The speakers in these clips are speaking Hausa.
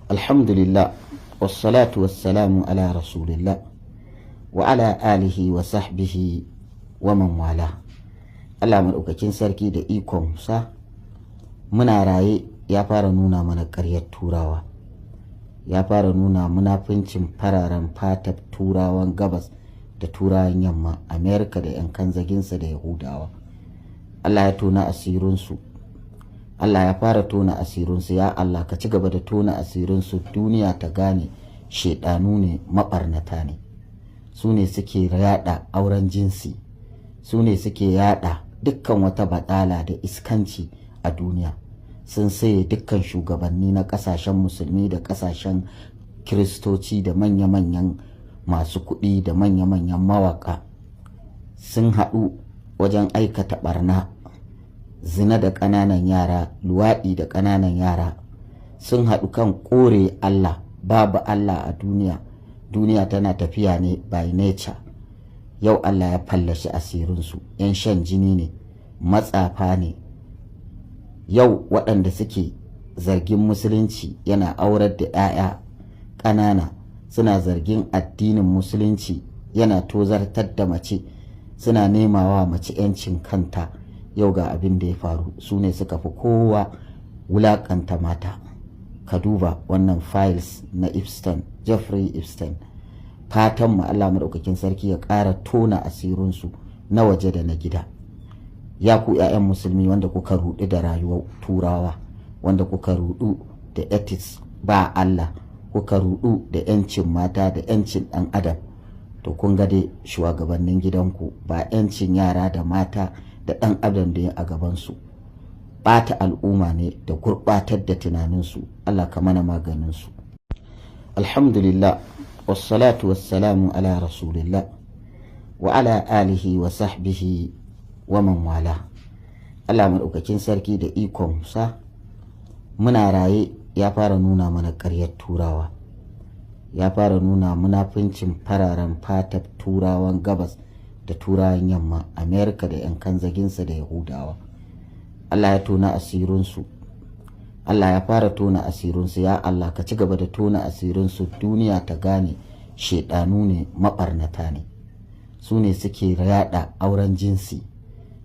Alhamdulillah, wassalatu wassalamu ala rasulillah wa ala alihi wa sahbihi wa man wala. Allah maɗaukakin sarki da ikon sa muna raye ya fara nuna mana ƙaryar turawa, ya fara nuna munafincin fararen fatar turawan gabas da turawan yamma, Amerika da 'yan kanzaginsa da Yahudawa. Allah ya tona asirinsu, Allah ya fara tona asirinsu. Ya Allah ka ci gaba da tona asirinsu, duniya ta gane shedanu ne, maɓarnata ne. Su ne suke yada auren jinsi, su ne suke yada dukkan wata baɗala da iskanci a duniya. Sun saye dukkan shugabanni na ƙasashen musulmi da ƙasashen kiristoci da manya-manyan masu kuɗi da manya-manyan mawaƙa. Sun haɗu wajen aikata ɓarna, zina da ƙananan yara, luwaɗi da ƙananan yara. Sun haɗu kan kore Allah, babu Allah a duniya. Duniya tana tafiya ne by nature. Yau Allah ya fallashi asirinsu, 'yan shan jini ne, matsafa ne. Yau waɗanda suke zargin musulunci yana aurar da 'ya'ya ƙanana, suna zargin addinin musulunci yana tozartar da mace, suna nemawa mace 'yancin kanta. Yau ga abin da ya faru, su ne suka fi kowa wulaƙanta mata. Ka duba wannan files na Epstein, Jeffrey Epstein. Fatan mu Allah maɗaukakin sarki ya ƙara tona asirinsu na waje da na gida. Ya ku 'ya'yan musulmi wanda kuka ruɗu da rayuwar turawa, wanda kuka ruɗu da ethics ba Allah, kuka ruɗu da 'yancin mata da 'yancin ɗan adam, to kun ga dai shugabannin gidanku ba 'yancin yara da mata da ɗan adam da ya a gabansu. Ɓata al'umma ne da gurɓatar da tunaninsu. Allah ka mana maganinsu. Alhamdulillah, wassalatu wassalamu ala rasulillah wa ala alihi wa sahbihi wa man wala. Allah maɗaukakin sarki da ikon sa muna raye ya fara nuna mana ƙaryar turawa, ya fara nuna munafincin fararen fatar turawan gabas da turawan yamma, Amerika da 'yan kanzaginsa da Yahudawa. Allah ya tona asirinsu, Allah ya fara tona asirinsu. Ya Allah ka ci gaba da tona asirinsu, duniya ta gane shedanu ne, maɓarnata ne. Su ne suke yada auren jinsi,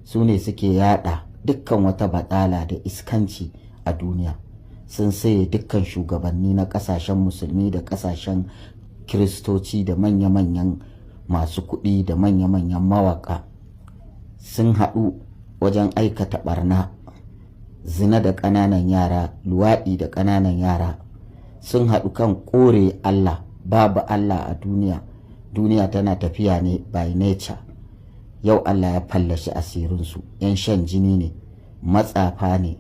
su ne suke yada dukkan wata baɗala da iskanci a duniya. Sun saye dukkan shugabanni na ƙasashen musulmi da ƙasashen kiristoci da manya-manyan masu kuɗi da manya-manyan mawaƙa. Sun haɗu wajen aikata ɓarna, zina da ƙananan yara, luwaɗi da ƙananan yara. Sun haɗu kan kore Allah, babu Allah a duniya. Duniya tana tafiya ne by nature. Yau Allah ya fallashi asirinsu, 'yan shan jini ne, matsafa ne.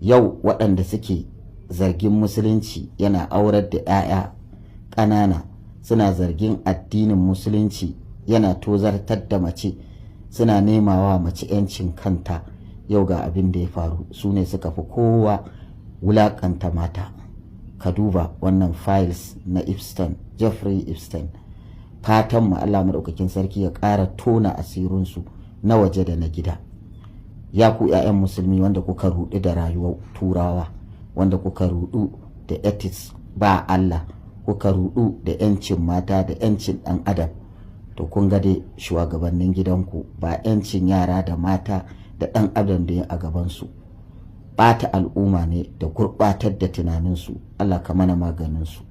Yau waɗanda suke zargin musulunci yana aurar da 'ya'ya ƙanana, suna zargin addinin musulunci yana tozartar da mace, suna nemawa mace 'yancin kanta. Yau ga abin da ya faru, su ne suka fi kowa wulaƙanta mata. Ka duba wannan files na Epstein, Jeffrey Epstein. Fatan mu Allah maɗaukakin sarki ya ƙara tona asirinsu na waje da na gida. Ya ku 'ya'yan musulmi wanda kuka ruɗu da rayuwar turawa, wanda kuka ruɗu da ethics ba Allah, kuka ruɗu da 'yancin mata da 'yancin ɗan adam, to kun ga dai shugabannin gidanku ba 'yancin yara da mata da ɗan adam da ya a gabansu. Ɓata al'umma ne da gurɓatar da tunaninsu. Allah ka mana maganinsu.